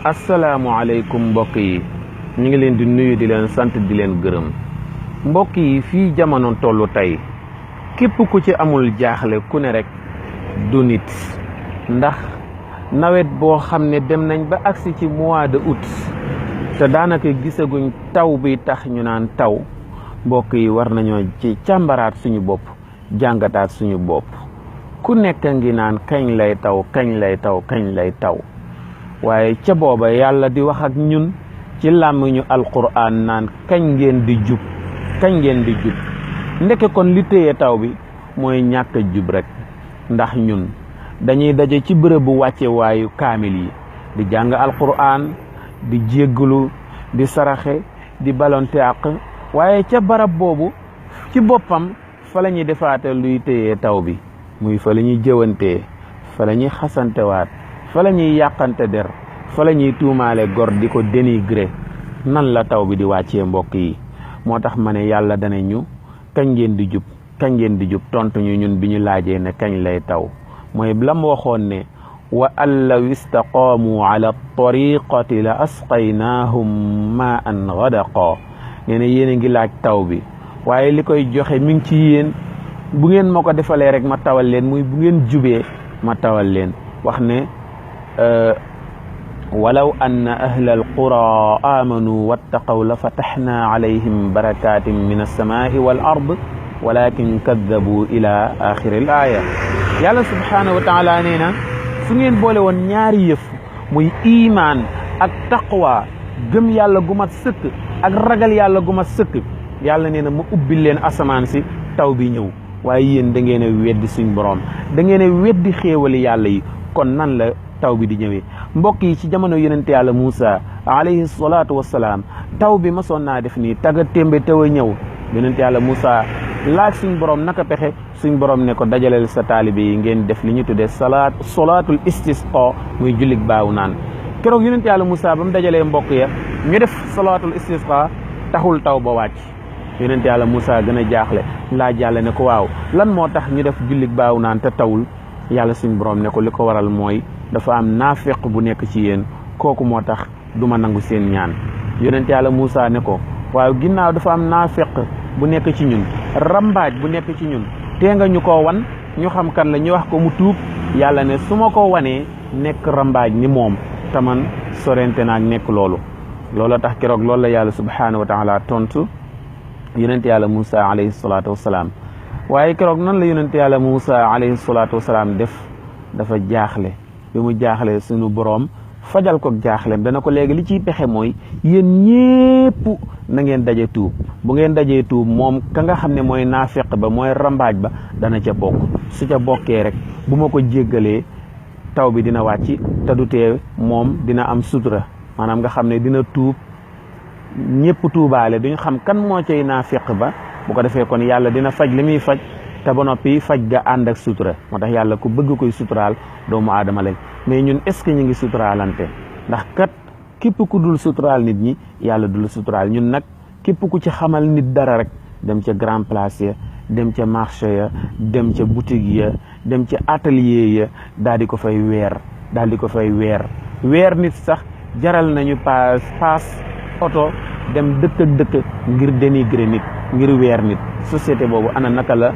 asalaamaaleykum mbokk yi ñu ngi leen di nuyu di leen sant di leen gërëm mbokk yi fii jamono tollu tey képp ku ci amul jaaxle ku ne rek du nit ndax nawet boo xam ne dem nañ ba agsi ci mois de août te daanaka gisaguñ taw bi tax ñu naan taw mbokk yi war nañoo ci càmbaraat suñu bopp jàngataat suñu bopp ku nekk ngi naan kañ lay taw kañ lay taw kañ lay taw waaye ca booba yàlla di wax ak ñun ci làmmiñu alquran naan kañ ngeen di jub kañ ngeen di jub ndeke kon li téye taw bi mooy ñàkk a jub rek ndax ñun dañuy daje ci bërëbu wàcce waayu kaamil yi di jàng alquran di jéggalu di saraxe di balonte àq waaye ca barab boobu ci boppam fa la ñuy defaate luy téye taw bi muy fa la ñuy jëwantee fa la ñuy xasantewaat fa la ñuy yàqante der fa la ñuy tuumaale gor di ko dénigré nan la taw bi di wàccee mbokk yi moo tax ma ne yàlla dana ñu kañ ngeen di jub kañ ngeen di jub tontu ñu ñun bi ñu laajee ne kañ lay taw mooy lam waxoon ne wa an law istaqaamu ala tariqati la asqaynaahum ma an gadaqa nee na yéen a ngi laaj taw bi waaye li koy joxe mi ngi ci yéen bu ngeen ma ko defalee rek ma tawal leen muy bu ngeen jubee ma tawal leen wax ne walaw anna ahla alqura amanu wattaqaw la fataxna alayhim barakatin min alsamai wal ard walakin kaddabu ila axiri al aya yàlla subhanahu wa taala nee na su ngeen boole woon ñaari yëf muy imaan ak taqwa gëm yàlla gu mat sëkk ak ragal yàlla gu mat sëkk yàlla nee na ma ubbil leen asamaan si taw bi ñëw waaye yéen da ngeen a weddi suñ borom da ngeen a weddi xéewali yàlla yi kon nan la taw bi di ñëwee mbokk yi ci jamono yonente yàlla Moussa alayhi salaatu wassalaam taw bi masoon naa def nii taga témbe taw a ñëw yonente yàlla Moussa laaj suñ borom naka pexe suñ borom ne ko dajaleel sa taalibe yi ngeen def li ñu tuddee salaatul istisqa muy jullik baaw naan keroog yonente yàlla Moussa ba mu dajalee mbokk ya ñu def salaatul istisqa taxul taw ba wàcc yonente yàlla Moussa gën a jaaxle laaj yàlla ne ko waaw lan moo tax ñu def jullik baaw naan te tawul yàlla suñ borom ne ko li ko waral mooy dafa am naafeq bu nekk ci yéen kooku moo tax du ma nangu seen ñaan yonent yàlla Moussa ne ko waaw ginnaaw dafa am naafeq bu nekk ci ñun rambaaj bu nekk ci ñun tee nga ñu ko wan ñu xam kan la ñu wax ko mu tuub yàlla ne su ma ko wanee nekk rambaaj ni moom taman sorente naag nekk loolu tax keroog loolu la yàlla subhanahu wa taala tontu yonent yàlla Moussa alayhi salaatu wasalaam waaye keroog nan la yonent yàlla Moussa alayhi salaatu wasalaam def dafa jaaxle bi mu jaaxle suñu boroom fajal ko jaaxlem dana ko léegi li ciy pexe mooy yéen ñépp na ngeen daje tuub bu ngeen dajee tuub moom ka nga xam ne mooy naafeq ba mooy rambaaj ba dana ca bokk su ca bokkee rek bu ma ko jéggalee taw bi dina wàcc te du tee moom dina am sutura maanaam nga xam ne dina tuub ñépp tuubaale duñ xam kan moo cay naafeq ba bu ko defee kon yàlla dina faj li muy faj te ba noppi faj ga ànd ak sutura moo tax yàlla ku bëgg koy suturaal doomu aadama lañ mais ñun est ce que ñu ngi suturaalante ndax kat képp ku dul suturaal nit ñi yàlla dul suturaal ñun nag képp ku ci xamal nit dara rek dem ca grand place ya dem ca marché ya dem ca boutique ya dem ca atelier ya daal di ko fay weer nit sax jaral nañu paas oto dem dëkk ak dëkk ngir dénigrer nit ngir weer nit société boobu ana naka la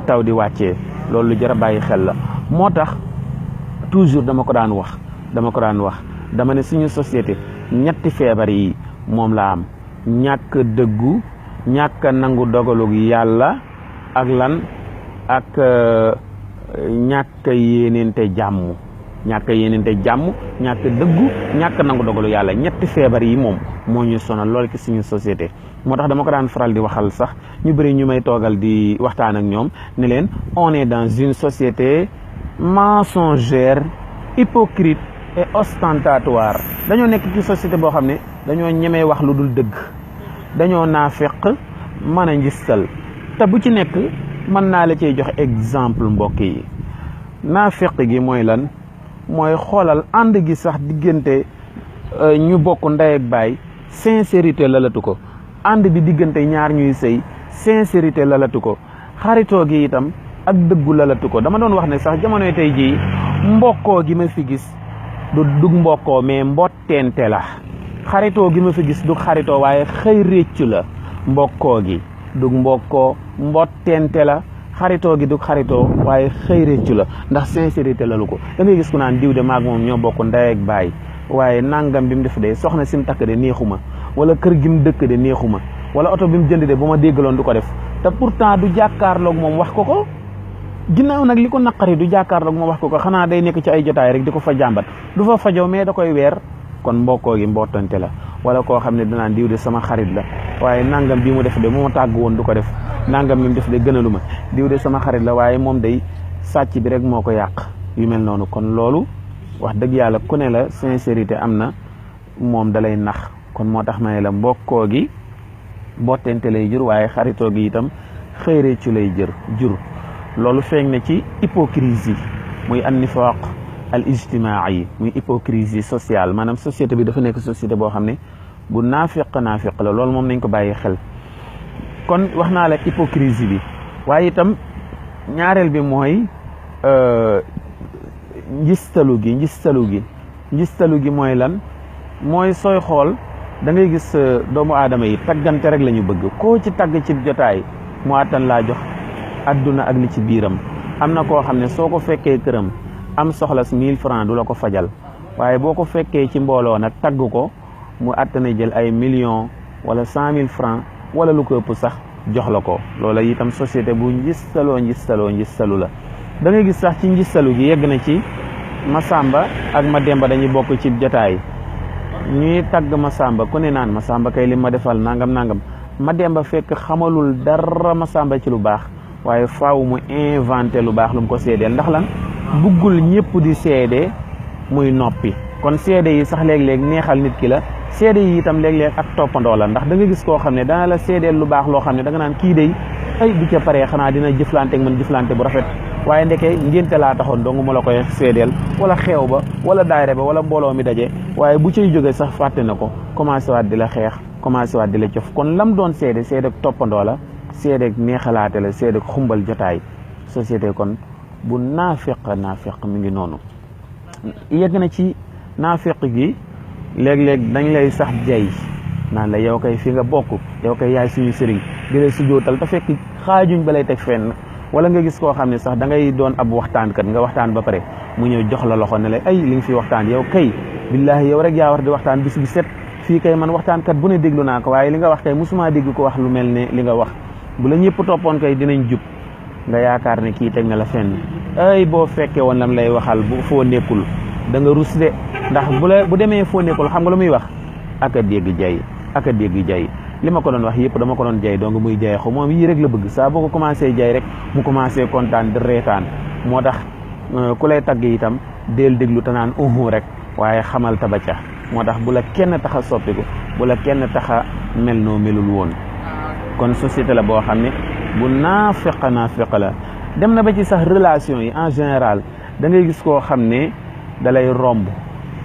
taw di wàccee loolu lu jar a bàyyi xel la moo tax toujours dama ko daan wax dama ne suñu société ñetti feebar yi moom la am ñàkk dëggu ñàkk nangu dogalug yàlla ak lan ak ñàkk yéenente jàmm ñàkk dëggu ñàkk nangu dogalu yàlla ñetti feebar yi moom moo ñu sonal lool ci suñu société moo tax dama ko daan faral di waxal sax ñu bëri ñu may toogal di waxtaan ak ñoom ne leen on est dans une société mensongère hypocrite et ostentatoire dañoo nekk ci société boo xam ne dañoo ñemee wax lu dul dëgg dañoo naafeq mën a ngistal te bu ci nekk mën naa la cee jox exemple mbokk yi naafeq gi mooy lan mooy xoolal ànd gi sax diggante ñu bokk ndey ak baay sincérité lalatu ko ànd bi diggante ñaar ñuy sëy sincérité lalatu ko xaritoo gi itam ak dëggu lalatu ko dama doon wax ne sax jamonoy tey jii mbokkoo gi ma fi gis du dug mbokkoo mais mbottente la xaritoo gi ma fi gis du xaritoo waaye xëy réccu la mbokkoo gi dug mbokkoo mbottente la xaritoo gi du xaritoo waaye xëy réccu la ndax sincérité la lu ko da ngay gis ku naan diw de maag moom ñoo bokk ndey ak baay waaye nangam bi mu def de soxna si mu takk de neexuma wala kër gi mu dëkk de neexuma wala oto bi mu jënd de bu ma déggaloon du ko def te pourtant du jàkkaarloog moom wax ko ginnaaw nag li ko naqari du jàkkaarloog moom wax ko xanaa day nekk ci ay jotaay rek di ko fa jàmbat du fa fajoo mais da koy weer kon mbokkoo gi mbottante la wala koo xam ne danaan diw de sama xarit la waaye nangam bi mu def de mu ma tàgg woon du ko def nangam bi mu def de gënalu ma diw de sama xarit la waaye moom day sàcc bi rek moo ko yàq yu mel noonu kon loolu wax dëgg yàlla ku ne la sincérité am na moom dalay nax kon moo tax ma ne la mbokkoo gi mbottante lay jur waaye xaritoo gi itam xëy réccu lay jur loolu feeñ na ci hypocrisie muy an nifaq al ijtimaai muy hypocrisie sociale maanaam société bi dafa nekk société boo xam ne bu naafiq la loolu moom nañ ko bàyyi xel kon wax naa la hypocrisie bi waaye itam ñaareel bi mooy njistalu gi mooy lan mooy sooy xool da ngay gis doomu aadama yi taggante rek la ñu bëgg koo ci tagg ci jotaay mu àttan laa jox adduna ak li ci biiram am na koo xam ne soo ko fekkee këram am soxlas 1000 francs du la ko fajal waaye boo ko fekkee ci mbooloo nag tagg ko mu àttana jël ay millions wala 100 000 francs wala lu ko ëpp sax jox la ko loola itam société bu njistalu la da ngay gis sax ci njistalu gi yegg na ci Masamba ak Mademba dañuy bokk ci jotaay ñuy tagg Masamba ku ne naan Masamba kay li ma defal nangam Mademba fekk xamalul dara Masamba ci lu baax waaye faaw mu inventé lu baax lu mu ko seedeel ndax lan buggul ñëpp di seede muy noppi kon seede yi sax léeg-léeg neexal nit ki la seede yi itam léeg-léeg ak toppandoo la ndax da nga gis koo xam ne dana la seedeel lu baax loo xam ne da nga naan kii day ay bu ca paree xanaa dina jëflante ak man jëflante bu rafet waaye ndeke ngénte laa taxoon dong mu la koy seedeel wala xeew ba wala daayre ba wala mbooloo mi daje waaye bu cay jógee sax fàtte na ko commencé waat di la xeex commencé waat di la cof kon lam doon seede ak toppandoo la seede neexalaate la seede xumbal jotaay société kon bu naafiq mi ngi noonu yegg na ci naafiq gi léeg-léeg dañ lay sax jay naan la yow kay fi nga bokk yow kay yaay suñu sëriñ di lay sujootal te fekk xaajuñ ba lay teg fenn wala nga gis koo xam ne sax da ngay doon ab waxtaankat nga waxtaan ba pare mu ñëw jox la loxo ne la ay li nga fi waxtaan yow kay billaahi yow rek yaa war di waxtaan bis bi set fii kay man waxtaankat bu ne déglu naa ko waaye li nga wax kay musuma dégg ko wax lu mel ne li nga wax bu la ñëpp toppoon kay dinañ jub nga yaakaar ne kii teg na la fenn ay boo fekkee woon lam lay waxal bu foo nekkul da nga rus de ndax bu demee foo nekkul xam nga lu muy wax ak a dégg jay li ma ko doon wax yëpp dama ko doon jay donc muy jay xaw moom yii rek la bëgg saa boo ko commencé jay rek mu commencé kontaan di reetaan moo tax ku lay tagg itam del déglu te naan rek waaye xamal ta ba ca moo tax bu la kenn tax a soppiku bu la kenn tax a mel noo melul woon kon société la boo xam ne bu naafiq la dem na ba ci sax relation yi en général da ngay gis koo xam ne da lay romb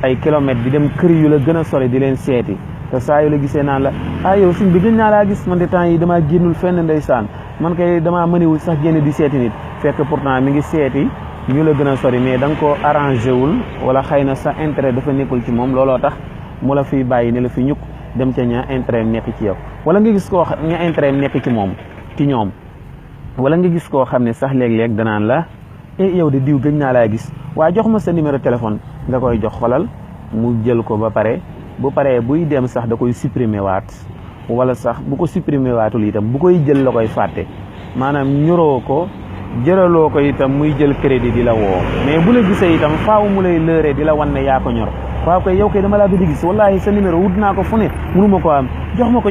ay kilomètres di dem kër yu la gën a sori di leen seeti te saa yu la gisee naan la yow suñ bi gën naa laa gis man de temps yi damaa génnul fenn ndeysaan man kay damaa mëniwul sax génn di seeti nit fekk pourtant mi ngi seeti ñu la gën a sori mais da nga ko arrangé wul wala xëy na sa intérêt dafa nekkul ci moom looloo tax mu la fiy bàyyi ne la fi ñukk dem ca ña intérêt nekk ci yow wala nga gis koo ña intérêt nekk ci moom ci ñoom wala nga gis koo xam ne sax léeg-léeg danaan la yow de diw gëj naa laa gis waaye jox ma sa numéro téléphone nga koy jox xolal mu jël ko ba pare bu paree buy dem sax da koy supprimer waat wala sax bu ko supprimer waatul itam bu koy jël la koy fàtte maanaam ñoroo ko jëraloo ko itam muy jël crédit di la woo mais bu la gisee itam faaw mu lay lëre di la wan ne yaa ko ñor waaw koy yow kay dama laa gëj a gis wallahi sa numéro wut naa ko fu ne mënuma ko am jox ma ko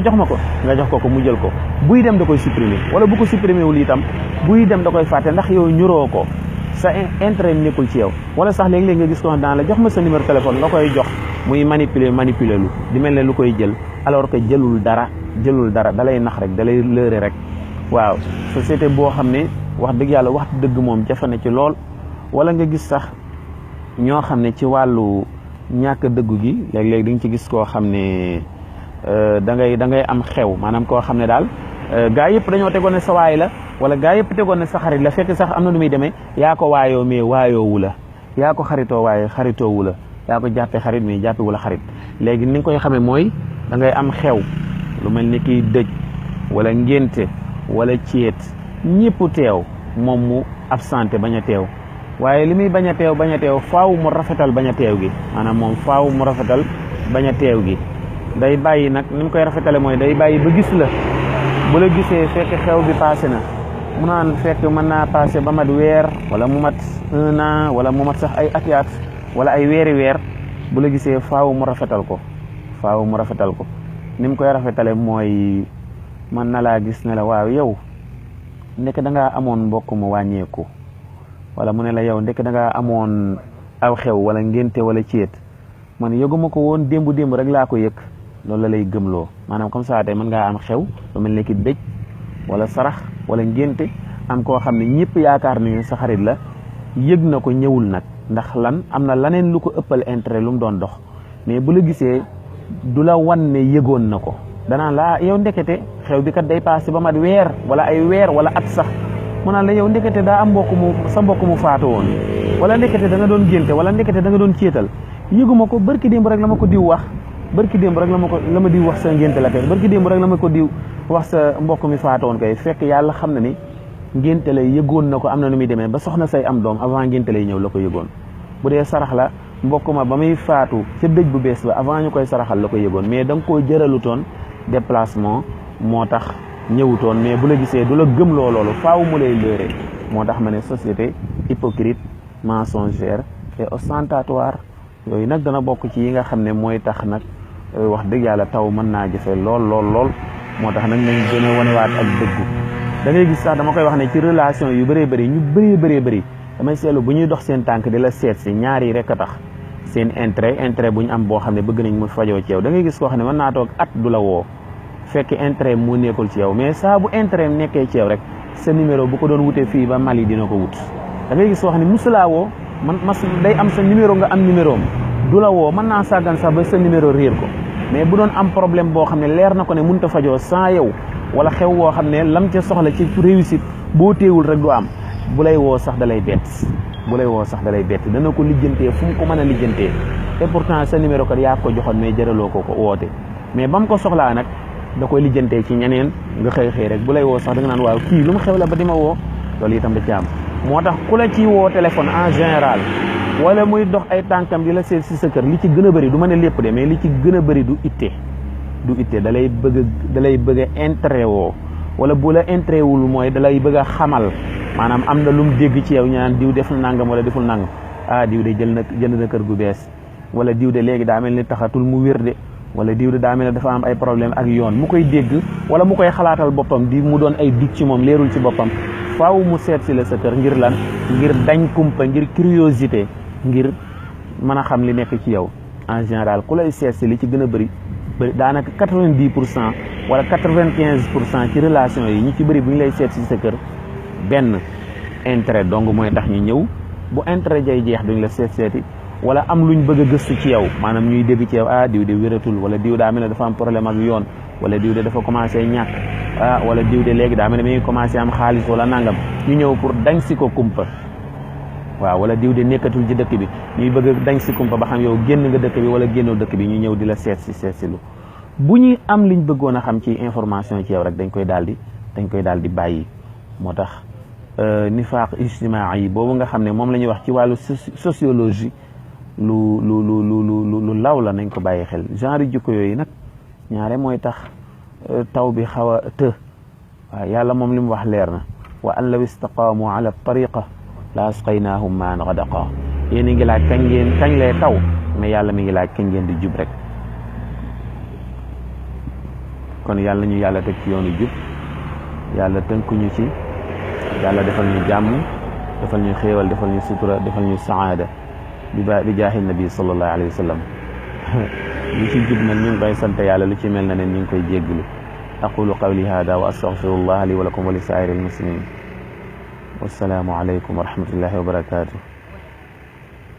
nga jox ko mu jël ko buy dem da koy supprimer wala bu ko supprimer wul itam buy dem da koy fàtte ndax yow ñoroo ko sa intérêt nekkul ci yow wala sax léeg-léeg nga gis ko daan la jox ma sa numéro téléphone nga koy jox muy manipuler lu di mel ne lu koy jël alors que jëlul dara da lay nax rek da lay lëre rek waaw société boo xam ne wax dëgg yàlla wax dëgg moom jafe na ci lool wala nga gis sax ñoo xam ne ci wàllu ñàkk dëggu gi léeg-léeg di nga ci gis koo xam ne da ngay am xew maanaam koo xam ne daal gaa yëpp dañoo tegoon ne sa waay la wala gaa yëpp tegoon ne sa xarit la fekk sax am na nu muy demee yaa ko waayoo mais waayoowu la yaa ko xaritoo waaye xaritoowu la yaa ko jàppee xarit mais jàppee wala xarit. léegi ni nga koy xamee mooy da ngay am xew lu mel ni kiy dëj wala ngénte wala ceet ñëpp teew moom mu absenté bañ a teew waaye li muy bañ a teew faaw mu rafetal bañ a teew gi maanaam moom faaw mu rafetal bañ a teew gi day bàyyi nag ni mu koy rafetale mooy day bàyyi ba gis la bu la gisee fekk xew bi passé na mu naan fekk mën naa passé ba mat weer wala mu mat 1 an wala mu mat sax ay atiyaat wala ay weeri weer bu la gisee faaw mu rafetal ko ni mu koy rafetale mooy mën na laa gis ne la waaw yow ndekk da ngaa amoon mbokk mu wàññeeku wala mu ne la yow ndekk da ngaa amoon aw xew wala ngénte wala céet man yëguma ko woon démb rek laa ko yëg loolu la lay gëmloo maanaam comme ça tey mën ngaa am xew lu mel ni ki dëj wala sarax wala ngénte am koo xam ne ñëpp yaakaar nañu sa xarit la yëg na ko ñëwul nag ndax lan am na laneen lu ko ëppal intérêt lu mu doon dox mais bu la gisee du la wan ne yëgoon na ko danaan la yow ndekete xew bi kat day passé ba mat weer wala ay weer wala at sax mu naan la yow ndekete daa am sa mbokk mu faatu woon wala ndekete da nga doon génte wala ndekete da nga doon céetal yëguma ko barki démb rek la ma ko diw wax barki démb rek la ma diw wax sa ngénte la kay barki démb rek la ma ko diw wax sa mbokk mi faatu woon kay fekk yàlla xam na ni ngénte lay yëgoon na ko am na nu muy demee ba soxna say am doom avant ngénte lay ñëw la ko yëgoon bu dee sarax la mbokk ma ba muy faatu ca dëj bu bees ba avant ñu koy saraxal la ko yëgoon mais da nga koo jëralutoon déplacement moo tax ñëwutoon mais bu la gisee du la gëm loolu faaw mu lay lëre moo tax ma ne société hypocrite mensongère et ostentatoire yooyu nag dana bokk ci yi nga xam ne mooy tax nag wax dëgg yàlla taw mën naa jëfe lool moo tax nag nañ gën a wanewaat ak dëggu da ngay gis sax dama koy wax ne ci relation yu bëree bëri ñu bëree damay seetlu bu ñuy dox seen tànk di la seet si ñaar yi rek a tax seen intérêt bu ñu am boo xam ne bëgg nañ mu fajoo ci yow da ngay gis koo xam ne mën naa toog at du la woo fekk intérêt moo nekkul ci yow mais saa bu intérêt nekkee ci yow rek sa numéro bu ko doon wutee fii ba Mali dina ko wut da ngay gis koo xam ne musulaa woo day am sa numéro nga am numéro am du la woo mën naa sàggan sax ba sa numéro réer ko mais bu doon am problème boo xam ne leer na ko ne mënut a fajoo sans yow wala xew woo xam ne lam ca soxla ci réussite boo téewul rek du am bu lay woo sax da lay bett dana ko lijjantee fu mu ko mën a lijjantee et pourtant sa numéro kat yaa ko joxoon mais jëraloo ko woote mais ba mu ko soxlaa nag da koy lijjantee ci ñeneen nga xëy rek bu lay woo sax da nga naan waaw kii lu mu xew la ba di ma woo loolu itam da ci am moo tax ku la ci woo téléphone en général wala muy dox ay tànkam di la seet si sa kër li ci gën a bëri du ma ne lépp de mais li ci gën a bëri du itte da lay bëgg a intérêt woo wala bu la intérêt wul mooy da lay bëgg a xamal maanaam am na lu mu dégg ci yow ñu naan diw def na nangam wala deful nangam diw de jënd na kër gu bees wala diw de léegi daa mel ni taxatul mu wér de wala diw de daa mel ne dafa am ay problème ak yoon mu koy dégg wala mu koy xalaatal boppam di mu doon ay dig ci moom leerul ci boppam faaw mu seet si la sa kër ngir lan ngir dañ kumpa ngir curiosité ngir mën a xam li nekk ci yow en général ku lay seet si li ci gën a bëri daanaka 90% wala 95% ci relation yi ñi ci bëri bu ñu lay seet si sa kër benn intérêt donc mooy tax ñu ñëw bu intérêt jay jeex duñ la seeti wala am luñ bëgg a gëstu ci yow maanaam ñuy dégg ci yow diw de wératul wala diw daa mel ne dafa am problème ak yoon wala diw de dafa commencé ñàkk wala diw de léegi daa mel ne mi ngi commencé am xaalis wala nangam ñu ñëw pour dañ si ko kumpa waaw wala diw de nekkatul ci dëkk bi ñuy bëgg a dañ si kumpa ba xam yow génn nga dëkk bi wala génnoo dëkk bi ñu ñëw di la seet si lu bu ñuy am liñ bëggoon a xam ci information ci yow rek dañ koy daal di bàyyi moo tax nifaaq ijtimaa yi boobu nga xam ne moom la ñuy wax ci wàllu sociologie lu law la nañ ko bàyyi xel genre jikko yooyu nag ñaare mooy tax taw bi xaw a waaw yàlla moom li mu wax leer na wa an law istaqaamu ala tariqa la asqaynaahum maan gadaqa yéen a ngi laaj kañ lay taw mais yàlla mi ngi laaj kañ ngeen di jub rek kon yàlla ñu yàlla teg ci yoonu jub yàlla tënkuñu ci yàlla defal ñu jàmm defal ñu xéewal defal ñu sutura defal ñu saada bi jaahil nabi sallallahu alayhi wa sallam lu ci jub nag ñu ngi koy sant yàlla lu ci mel na ne ñu ngi koy jégglu aqulu qawli hada wa astaghfirullah li wa lakum wa li saa'iril muslimin wassalaamu alaykum wa rahmatullahi wa barakatuh